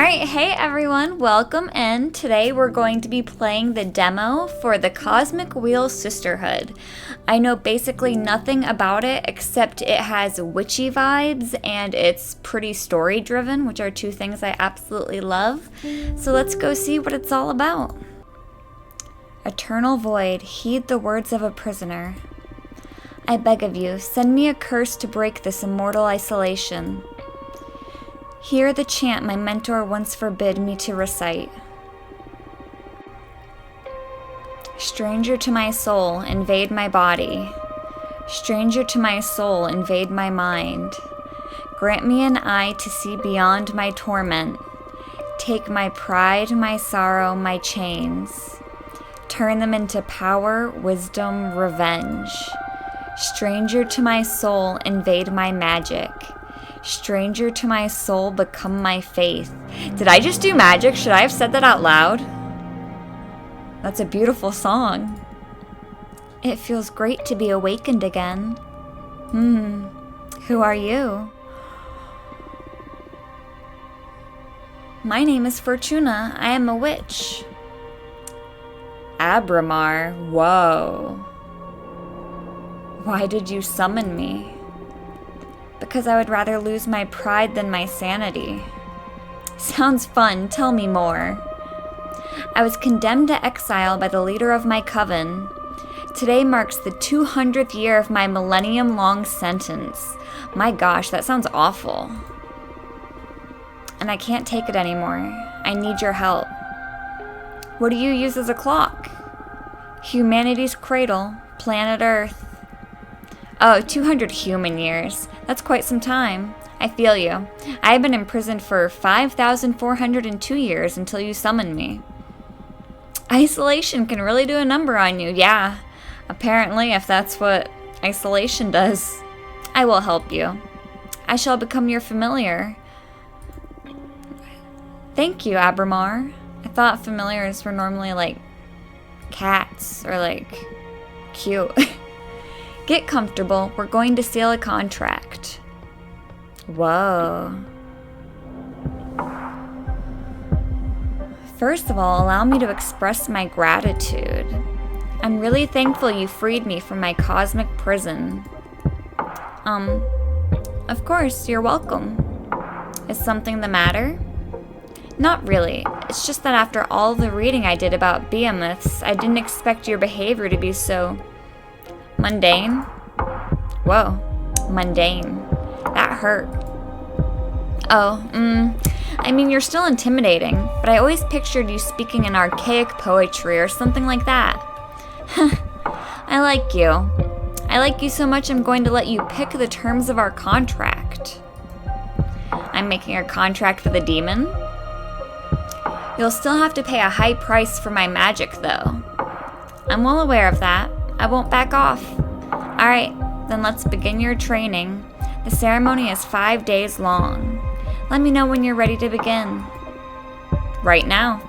Alright, hey everyone, welcome in. Today we're going to be playing the demo for the Cosmic Wheel Sisterhood. I know basically nothing about it except it has witchy vibes and it's pretty story driven, which are two things I absolutely love. So let's go see what it's all about. Eternal Void, heed the words of a prisoner. I beg of you, send me a curse to break this immortal isolation. Hear the chant my mentor once forbid me to recite. Stranger to my soul, invade my body. Stranger to my soul, invade my mind. Grant me an eye to see beyond my torment. Take my pride, my sorrow, my chains. Turn them into power, wisdom, revenge. Stranger to my soul, invade my magic. Stranger to my soul, become my faith. Did I just do magic? Should I have said that out loud? That's a beautiful song. It feels great to be awakened again. Who are you? My name is Fortuna. I am a witch. Abramar, whoa. Why did you summon me? Because I would rather lose my pride than my sanity. Sounds fun, tell me more. I was condemned to exile by the leader of my coven. Today marks the 200th year of my millennium-long sentence. My gosh, that sounds awful. And I can't take it anymore. I need your help. What do you use as a clock? Humanity's cradle, planet Earth. Oh, 200 human years. That's quite some time. I feel you. I have been imprisoned for 5,402 years until you summoned me. Isolation can really do a number on you, yeah. Apparently, if that's what isolation does. I will help you. I shall become your familiar. Thank you, Abramar. I thought familiars were normally like cats or like cute. Get comfortable. We're going to seal a contract. Whoa. First of all, allow me to express my gratitude. I'm really thankful you freed me from my cosmic prison. Of course, you're welcome. Is something the matter? Not really. It's just that after all the reading I did about behemoths, I didn't expect your behavior to be so mundane? Whoa, mundane. That hurt. Oh, I mean, you're still intimidating, but I always pictured you speaking in archaic poetry or something like that. I like you. I like you so much I'm going to let you pick the terms of our contract. I'm making a contract with a demon? You'll still have to pay a high price for my magic, though. I'm well aware of that. I won't back off. Alright, then let's begin your training. The ceremony is 5 days long. Let me know when you're ready to begin. Right now.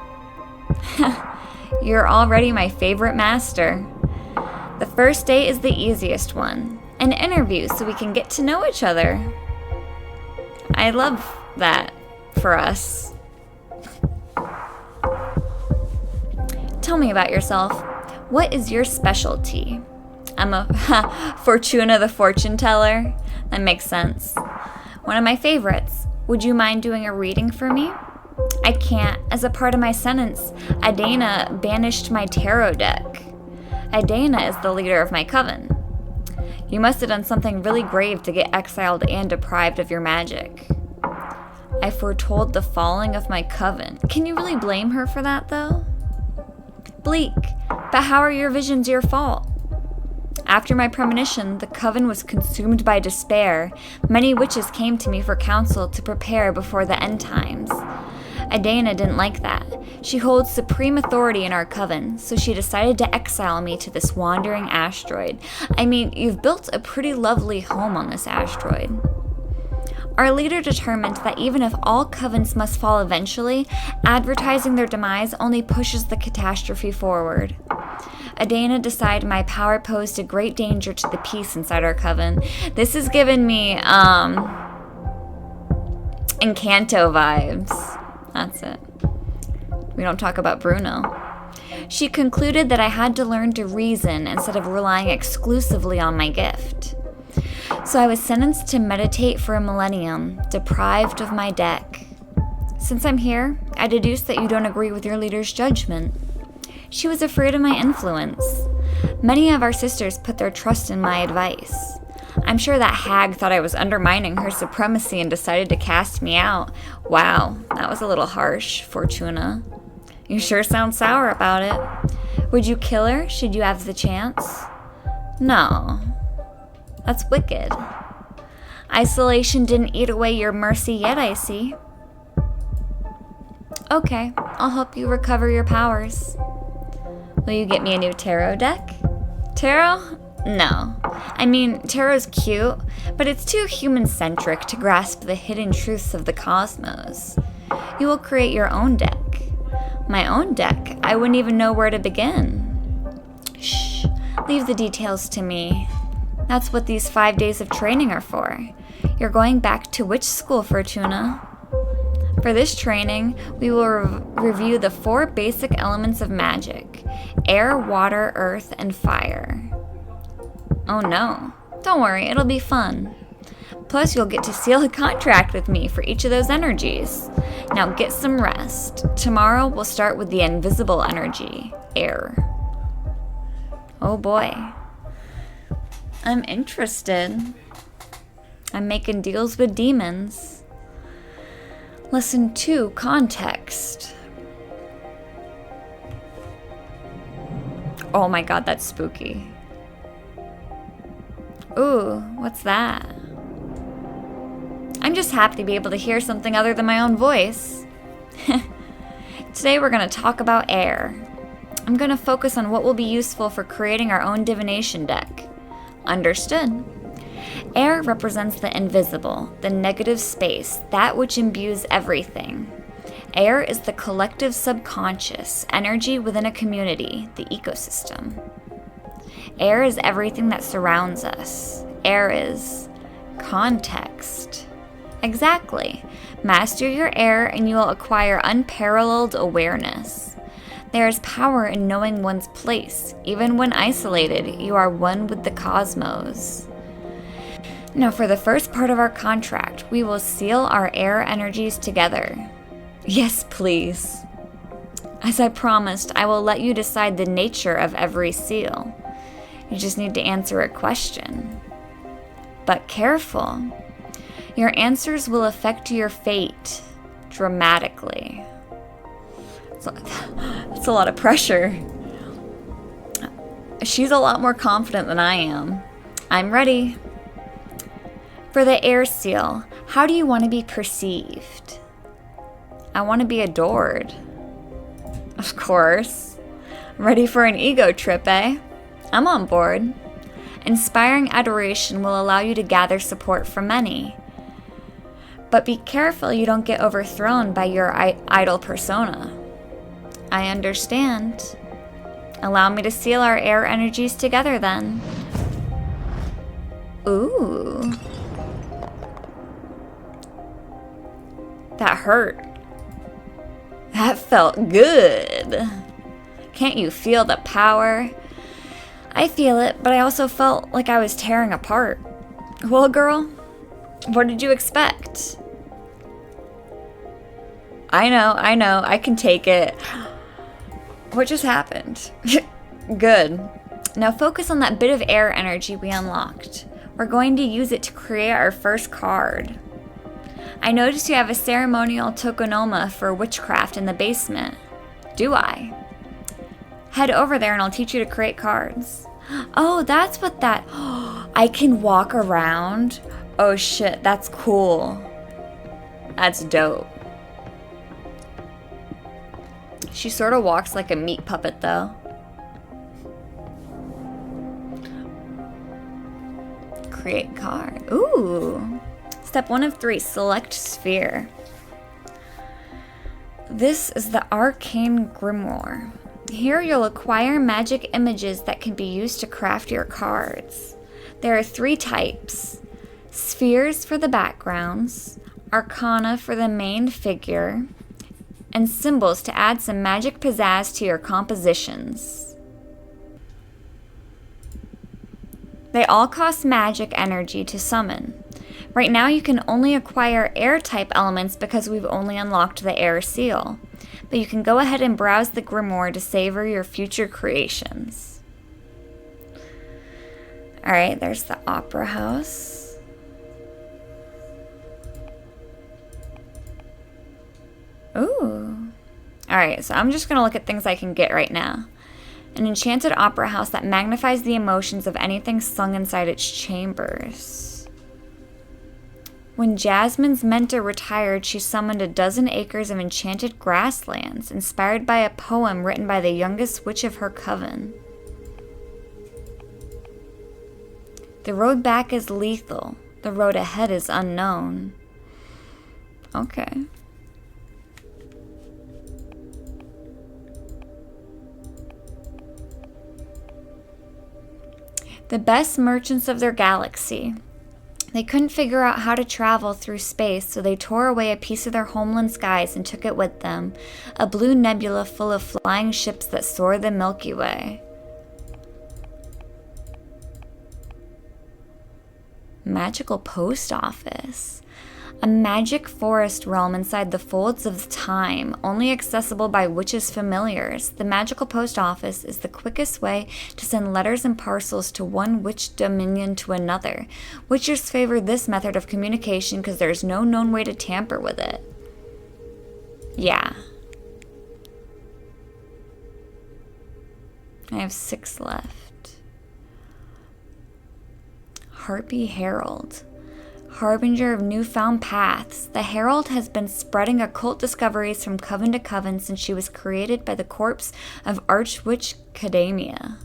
You're already my favorite master. The first day is the easiest one. An interview so we can get to know each other. I love that for us. Tell me about yourself. What is your specialty? I'm a Fortuna the fortune teller. That makes sense. One of my favorites. Would you mind doing a reading for me? I can't. As a part of my sentence, Adana banished my tarot deck. Adana is the leader of my coven. You must have done something really grave to get exiled and deprived of your magic. I foretold the falling of my coven. Can you really blame her for that, though? Bleak, but how are your visions your fault? After my premonition, the coven was consumed by despair. Many witches came to me for counsel to prepare before the end times. Adana didn't like that. She holds supreme authority in our coven, so she decided to exile me to this wandering asteroid. I mean, you've built a pretty lovely home on this asteroid. Our leader determined that even if all covens must fall eventually, advertising their demise only pushes the catastrophe forward. Adana decided my power posed a great danger to the peace inside our coven. This has given me, Encanto vibes. That's it. We don't talk about Bruno. She concluded that I had to learn to reason instead of relying exclusively on my gift. So I was sentenced to meditate for a millennium, deprived of my deck. Since I'm here, I deduce that you don't agree with your leader's judgment. She was afraid of my influence. Many of our sisters put their trust in my advice. I'm sure that hag thought I was undermining her supremacy and decided to cast me out. Wow, that was a little harsh, Fortuna. You sure sound sour about it. Would you kill her should you have the chance? No. That's wicked. Isolation didn't eat away your mercy yet, I see. Okay, I'll help you recover your powers. Will you get me a new tarot deck? Tarot? No. I mean, tarot's cute, but it's too human-centric to grasp the hidden truths of the cosmos. You will create your own deck. My own deck? I wouldn't even know where to begin. Shh. Leave the details to me. That's what these 5 days of training are for. You're going back to which school, Fortuna? For this training, we will review the 4 basic elements of magic: air, water, earth, and fire. Oh no. Don't worry, it'll be fun. Plus, you'll get to seal a contract with me for each of those energies. Now get some rest. Tomorrow, we'll start with the invisible energy, air. Oh boy. I'm interested. I'm making deals with demons. Lesson 2, context. Oh my god, that's spooky. Ooh, what's that? I'm just happy to be able to hear something other than my own voice. Today we're going to talk about air. I'm going to focus on what will be useful for creating our own divination deck. Understood. Air represents the invisible, the negative space, that which imbues everything. Air is the collective subconscious, energy within a community, the ecosystem. Air is everything that surrounds us. Air is context. Exactly. Master your air and you will acquire unparalleled awareness. There is power in knowing one's place. Even when isolated, you are one with the cosmos. Now, for the first part of our contract, we will seal our air energies together. Yes, please. As I promised, I will let you decide the nature of every seal. You just need to answer a question. But careful. Your answers will affect your fate dramatically. It's a lot of pressure. She's a lot more confident than I am. I'm ready. For the air seal, how do you want to be perceived? I want to be adored. Of course. Ready for an ego trip, eh? I'm on board. Inspiring adoration will allow you to gather support from many. But be careful you don't get overthrown by your idol persona. I understand. Allow me to seal our air energies together then. Ooh. That hurt. That felt good. Can't you feel the power? I feel it, but I also felt like I was tearing apart. Well, girl, what did you expect? I know, I can take it. What just happened? Good. Now focus on that bit of air energy we unlocked. We're going to use it to create our first card. I noticed you have a ceremonial tokonoma for witchcraft in the basement. Do I? Head over there and I'll teach you to create cards. Oh, that's what that... I can walk around? Oh shit, that's cool. That's dope. She sort of walks like a meat puppet though. Create card. Ooh. Step 1 of 3, select sphere. This is the Arcane Grimoire. Here you'll acquire magic images that can be used to craft your cards. There are 3 types. Spheres for the backgrounds, Arcana for the main figure, and symbols to add some magic pizzazz to your compositions. They all cost magic energy to summon. Right now you can only acquire air-type elements because we've only unlocked the air seal. But you can go ahead and browse the grimoire to savor your future creations. Alright, there's the opera house. Ooh. Alright, so I'm just going to look at things I can get right now. An enchanted opera house that magnifies the emotions of anything sung inside its chambers. When Jasmine's mentor retired, she summoned a dozen acres of enchanted grasslands, inspired by a poem written by the youngest witch of her coven. The road back is lethal. The road ahead is unknown. Okay. The best merchants of their galaxy. They couldn't figure out how to travel through space, so they tore away a piece of their homeland skies and took it with them, a blue nebula full of flying ships that soar the Milky Way. Magical post office. A magic forest realm inside the folds of time, only accessible by witches' familiars. The magical post office is the quickest way to send letters and parcels to one witch dominion to another. Witchers favor this method of communication because there's no known way to tamper with it. Yeah. I have 6 left. Harpy Herald. Harbinger of newfound paths, the Herald has been spreading occult discoveries from coven to coven since she was created by the corpse of Archwitch Cadamia.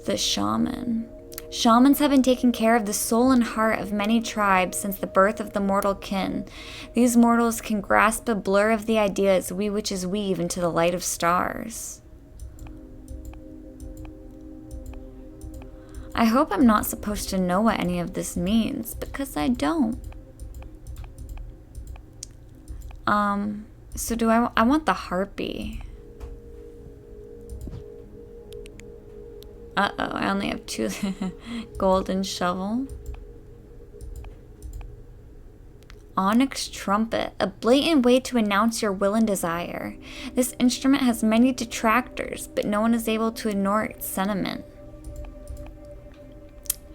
The Shaman. Shamans have been taking care of the soul and heart of many tribes since the birth of the mortal kin. These mortals can grasp a blur of the ideas we witches weave into the light of stars. I hope I'm not supposed to know what any of this means, because I don't. So do I want the harpy. Uh-oh, I only have 2 golden shovel. Onyx trumpet, a blatant way to announce your will and desire. This instrument has many detractors, but no one is able to ignore its sentiment.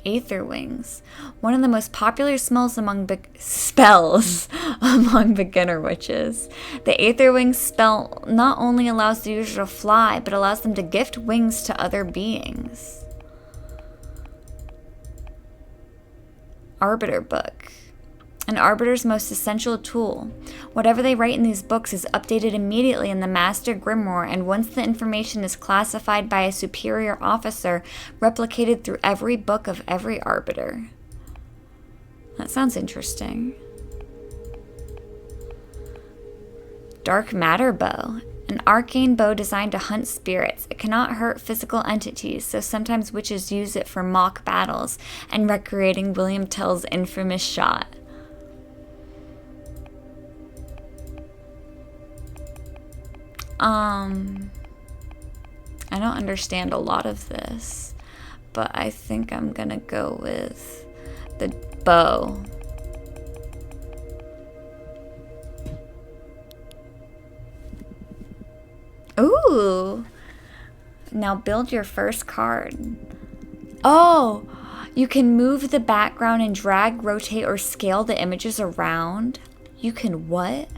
Aether wings, one of the most popular spells among beginner witches. The Aether wings spell not only allows the user to fly, but allows them to gift wings to other beings. Arbiter book. An arbiter's most essential tool. Whatever they write in these books is updated immediately in the Master Grimoire, and once the information is classified by a superior officer, replicated through every book of every arbiter. That sounds interesting. Dark matter bow. An arcane bow designed to hunt spirits. It cannot hurt physical entities, so sometimes witches use it for mock battles and recreating William Tell's infamous shot. I don't understand a lot of this, but I think I'm gonna go with the bow. Ooh! Now build your first card. Oh! You can move the background and drag, rotate, or scale the images around. You can what?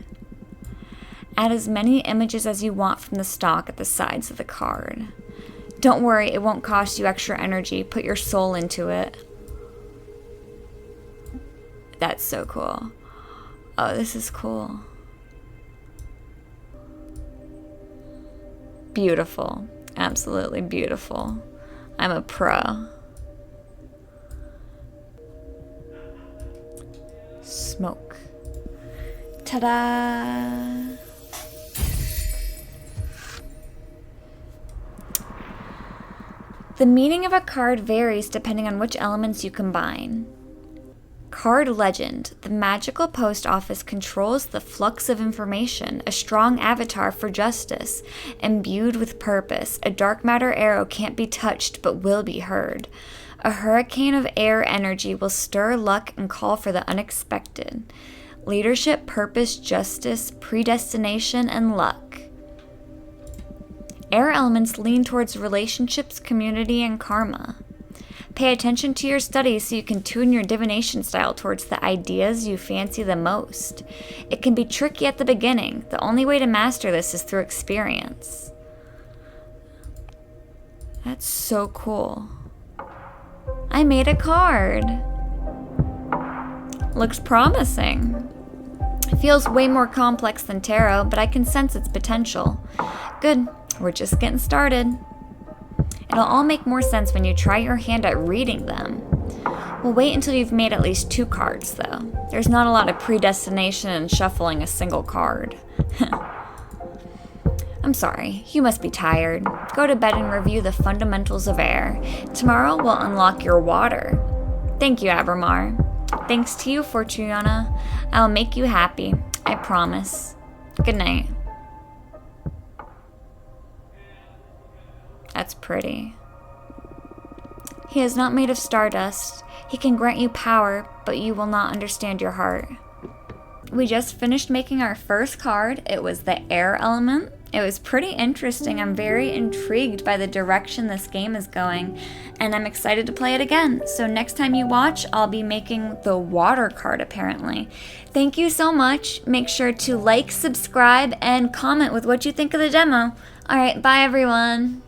Add as many images as you want from the stock at the sides of the card. Don't worry, it won't cost you extra energy. Put your soul into it. That's so cool. Oh, this is cool. Beautiful. Absolutely beautiful. I'm a pro. Smoke. Ta-da! The meaning of a card varies depending on which elements you combine. Card legend. The magical post office controls the flux of information, a strong avatar for justice, imbued with purpose. A dark matter arrow can't be touched but will be heard. A hurricane of air energy will stir luck and call for the unexpected. Leadership, purpose, justice, predestination, and luck. Air elements lean towards relationships, community, and karma. Pay attention to your studies so you can tune your divination style towards the ideas you fancy the most. It can be tricky at the beginning. The only way to master this is through experience. That's so cool. I made a card. Looks promising. It feels way more complex than tarot, but I can sense its potential. Good, we're just getting started. It'll all make more sense when you try your hand at reading them. We'll wait until you've made at least 2 cards, though. There's not a lot of predestination in shuffling a single card. I'm sorry, you must be tired. Go to bed and review the fundamentals of air. Tomorrow we'll unlock your water. Thank you, Abramar. Thanks to you, Fortuna. I'll make you happy. I promise. Good night. That's pretty. He is not made of stardust. He can grant you power, but you will not understand your heart. We just finished making our first card. It was the air element. It was pretty interesting. I'm very intrigued by the direction this game is going, and I'm excited to play it again. So next time you watch, I'll be making the water card, apparently. Thank you so much. Make sure to like, subscribe, and comment with what you think of the demo. All right, bye everyone.